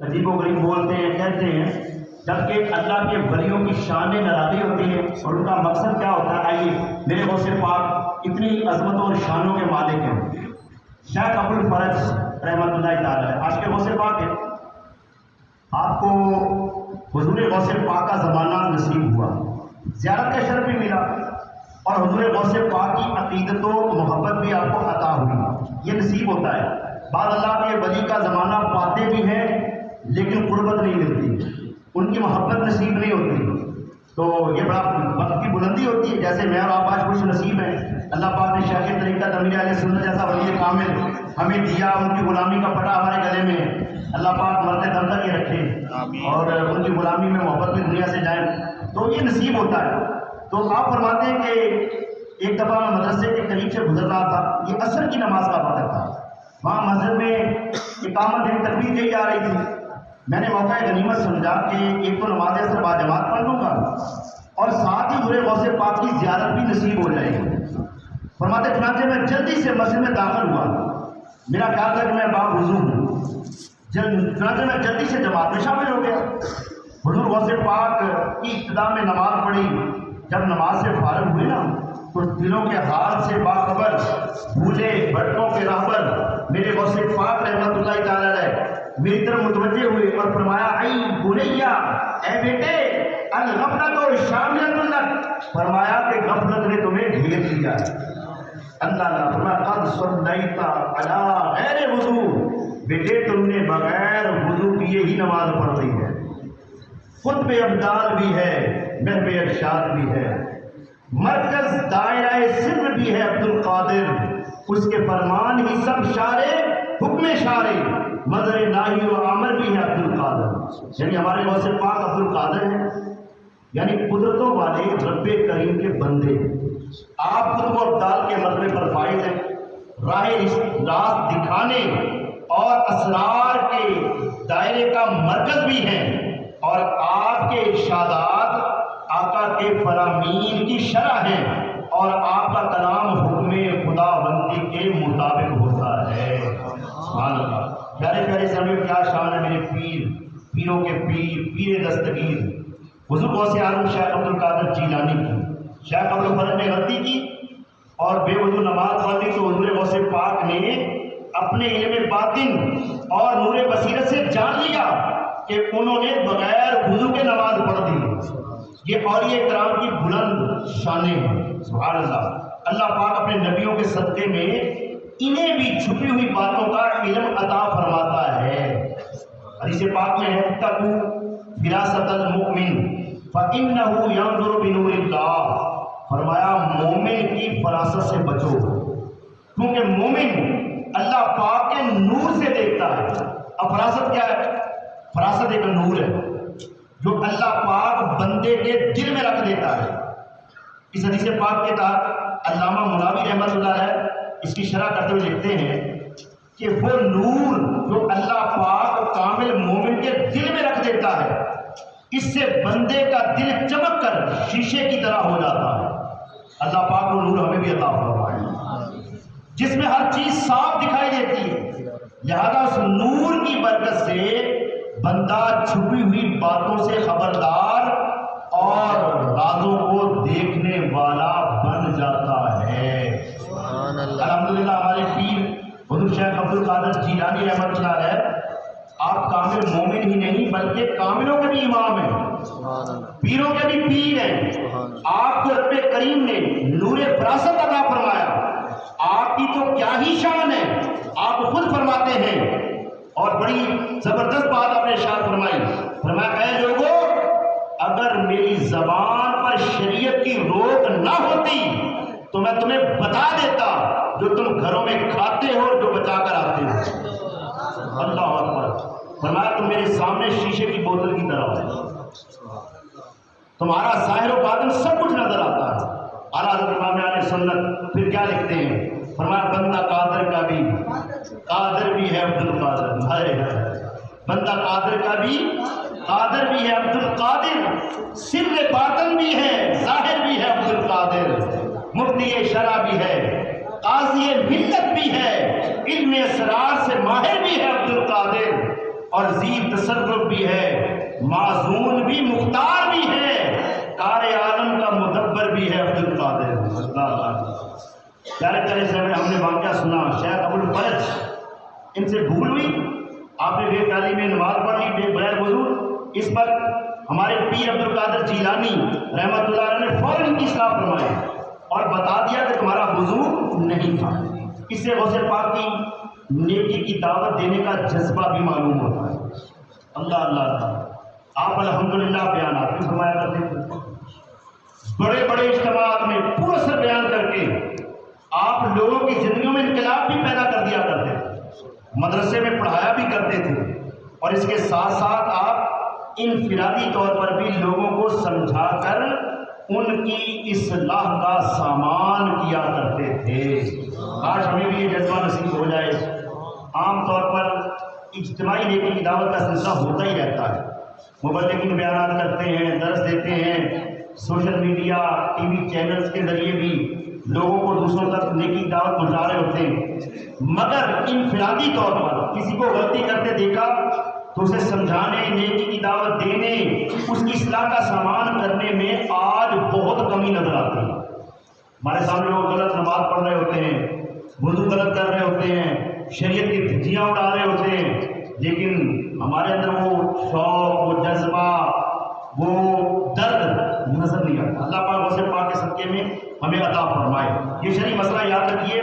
عجیب و غریب بولتے ہیں، کہتے ہیں، جبکہ اللہ کے ولیوں کی شانیں نرالی ہوتی ہیں اور ان کا مقصد کیا ہوتا ہے؟ آئیے میرے غوث پاک اتنی عظمتوں اور شانوں کے مالک ہیں، شیخ ابو الفرج رحمۃ اللہ تعالی آج کے غوث پاک ہیں۔ آپ کو حضور غوث پاک کا زمانہ نصیب ہوا، زیارت کا شرف بھی ملا، اور حضور غوث پاک کی عقیدت و محبت بھی آپ کو عطا ہوئی، یہ نصیب ہوتا ہے۔ بعض اللہ کے ولی کا زمانہ پاتے بھی ہیں لیکن قربت نہیں ملتی، ان کی محبت نصیب نہیں ہوتی، تو یہ بڑا وقت کی بلندی ہوتی ہے۔ جیسے میں اور آپ آج خوش نصیب ہیں، اللہ پاک نے شیخ طریقت امیر علیہ سنت جیسا ولی کامل ہمیں دیا، ان کی غلامی کا پٹا ہمارے گلے میں، اللہ پاک مرتے دم تک یہ رکھے اور ان کی غلامی میں محبت میں دنیا سے جائیں، تو یہ نصیب ہوتا ہے۔ تو آپ فرماتے ہیں کہ ایک دفعہ میں مدرسے کے قریب سے گزر رہا تھا، یہ عصر کی نماز کا وقت تھا، وہاں مسجد میں اقامت دینی تکبیر دی جا رہی تھی، میں نے موقع غنیمت سمجھا کہ ایک تو نماز عصر باجماعت پڑھ لوں گا اور ساتھ ہی حضور غوث پاک کی زیارت بھی نصیب ہو جائے گی۔ فرماتے چنانچہ میں جلدی سے مسجد میں داخل ہوا، میرا خیال تھا کہ میں باوضو ہوں، چنانچہ میں جلدی سے جماعت میں شامل ہو گیا۔ حضور غوث پاک کی ابتدا میں نماز پڑھی، جب نماز سے فارغ ہوئے نا تو دلوں کے حال سے باخبر بھولے بھٹکوں کے راہبر میرے غوث پاک رحمۃ اللہ تعالی علیہ میری طرف متوجہ ہوئے اور فرمایا، اے بنیا، اے بیٹے، الغفلۃ شاملۃ لک، فرمایا کہ غفلت نے تمہیں گھیر لیا ہے۔ اللہ نے فرمایا، قد صلیت علی غیر وضو، بیٹے تم نے بغیر وضو کیے ہی نماز پڑھ لی ہے۔ خطب ابدال بھی ہے، محو ارشاد بھی ہے، مرکز دائرہ سر بھی ہے عبد القادر، اس کے فرمان ہی سب شارے حکم شارے، مظہر ناہی و امر بھی ہے عبد القادر، یعنی ہمارے غوث پاک عبد القادر ہیں، یعنی قدرتوں والے رب کریم کے بندے۔ آپ قطب ابدال کے مرتبے پر فائز ہیں، راہ راست دکھانے اور اسرار کے دائرے کا مرکز بھی ہیں، اور آپ کے ارشادات آقا کے فرامین کی شرح ہیں، اور آپ کا کلام حکم خدا بندی کے مطابق ہوتا ہے۔ سبحان اللہ، پیارے پیارے سامنے کیا شان ہے میرے پیر، پیروں کے پیر، پیر دستگیر حضور غوث اعظم شیخ عبد القادر جیلانی کی۔ شیخ ابو الفرج نے غلطی کی اور بے وضو نماز پڑھ لی، تو حضور غوث پاک نے اپنے علم باطن اور نور بصیرت سے جان لیا کہ انہوں نے بغیر وضو کے نماز پڑھ دی۔ یہ اولیاء کرام کی بلند شانیں ہیں۔ سبحان اللہ، اللہ پاک اپنے نبیوں کے صدقے میں انہیں بھی چھپی ہوئی باتوں کا علم عطا فرماتا ہے۔ حدیث پاک میں ہے، اتقوا فراست المؤمن فإنه ينظر بنور اللہ، فرمایا مومن کی فراست سے بچو، کیونکہ مومن اللہ پاک کے نور سے دیکھتا ہے۔ اب فراست کیا ہے؟ فراست ایک نور ہے جو اللہ پاک بندے کے دل میں رکھ دیتا ہے۔ اس حدیث پاک کے تحت علامہ مناوی رحمۃ اللہ علیہ اس کی شرح کرتے ہوئے لکھتے ہیں کہ وہ نور جو اللہ پاک کامل مومن کے دل میں رکھ دیتا ہے، اس سے بندے کا دل چمک کر شیشے کی طرح ہو جاتا ہے۔ اللہ پاک وہ نور ہمیں بھی عطا فرمائے جس میں ہر چیز صاف دکھائی دیتی ہے، لہذا اس نور کی برکت سے بندہ چھپی ہوئی باتوں سے خبردار اور رازوں کو دیکھنے والا بن جاتا ہے۔ الحمدللہ ہمارے پیر حضور شیخ عبد القادر جیلانی رحمۃ اللہ علیہ، آپ کامل مومن ہی نہیں بلکہ کاملوں کے بھی امام ہیں، پیروں کے بھی پیر ہیں۔ آپ کو رب کریم نے نور فراست عطا فرمایا، آپ کی تو کیا ہی شان ہے، آپ خود فرماتے ہیں، اور بڑی زبردست بات آپ نے ارشاد فرمائی، فرمایا اے لوگو، اگر میری زبان پر شریعت کی روک نہ ہوتی تو میں تمہیں بتا دیتا جو تم گھروں میں کھاتے ہو اور جو بچا کر آتے ہو۔ اللہ اکبر، فرمایا تم میرے سامنے شیشے کی بوتل کی طرح ہو، تمہارا ظاہر و باطن سب کچھ نظر آتا ہے۔ اعلیٰ حضرت امام اہل سنت پھر کیا لکھتے ہیں؟ فرمایا بندہ قادر کا بھی قادر بھی ہے عبد القادر، بندہ قادر کا بھی قادر بھی ہے عبد القادر، سر باطن بھی ہے، ظاہر بھی ہے عبد القادر، مفتی شرع بھی ہے، قاضی ملت بھی ہے، علم اسرار سے ماہر بھی ہے عبد القادر، اور ذی تصرف بھی ہے، معزون بھی، مختار بھی ہے، کار عالم کا مدبر بھی ہے عبد القادر۔ پیارے پیارے صاحب ہم نے واقعہ سنا، شیخ ابو الفرج ان سے بھول ہوئی، آپ نے بے خیالی میں نماز پڑھ لی بغیر وضو، اس پر ہمارے پیر عبد القادر جیلانی رحمۃ اللہ علیہ نے فوراً کی اصلاح فرمائی اور بتا دیا کہ تمہارا وضو نہیں تھا۔ اس سے غوث پاک کی نیکی کی دعوت دینے کا جذبہ بھی معلوم ہوتا ہے۔ اللہ اللہ اللہ، آپ الحمدللہ بیانات بھی فرمایا کرتے تھے، بڑے بڑے اجتماعات میں پورا سر بیان کر کے آپ لوگوں کی زندگیوں میں انقلاب بھی پیدا کر دیا کرتے تھے، مدرسے میں پڑھایا بھی کرتے تھے، اور اس کے ساتھ ساتھ آپ انفرادی طور پر بھی لوگوں کو سمجھا کر ان کی اصلاح کا سامان کیا کرتے تھے۔ آج ہمیں بھی یہ جذبہ نصیب ہو جائے۔ عام طور پر اجتماعی نیکی کی دعوت کا سلسلہ ہوتا ہی رہتا ہے، مبلغین بیانات کرتے ہیں، درس دیتے ہیں، social media, T V channels کے ذریعے بھی لوگوں کو دوسروں تک نیکی کی دعوت پہنچا رہے ہوتے ہیں، مگر انفرادی طور پر کسی کو غلطی کرتے دیکھا تو اسے سمجھانے، نیکی کی دعوت دینے، اس کی اصلاح کا سامان کرنے میں آج بہت کمی نظر آتی ہے۔ ہمارے سامنے لوگ غلط نماز پڑھ رہے ہوتے ہیں، وضو غلط کر رہے ہوتے ہیں، شریعت کی دھجیاں اڑا رہے ہوتے ہیں، لیکن ہمارے اندر وہ شوق، وہ جذبہ، وہ درد نظر نہیں آتا۔ اللہ پاک غوث پاک کے صدقے میں ہمیں عطا فرمائے۔ یہ شرعی مسئلہ یاد رکھیے،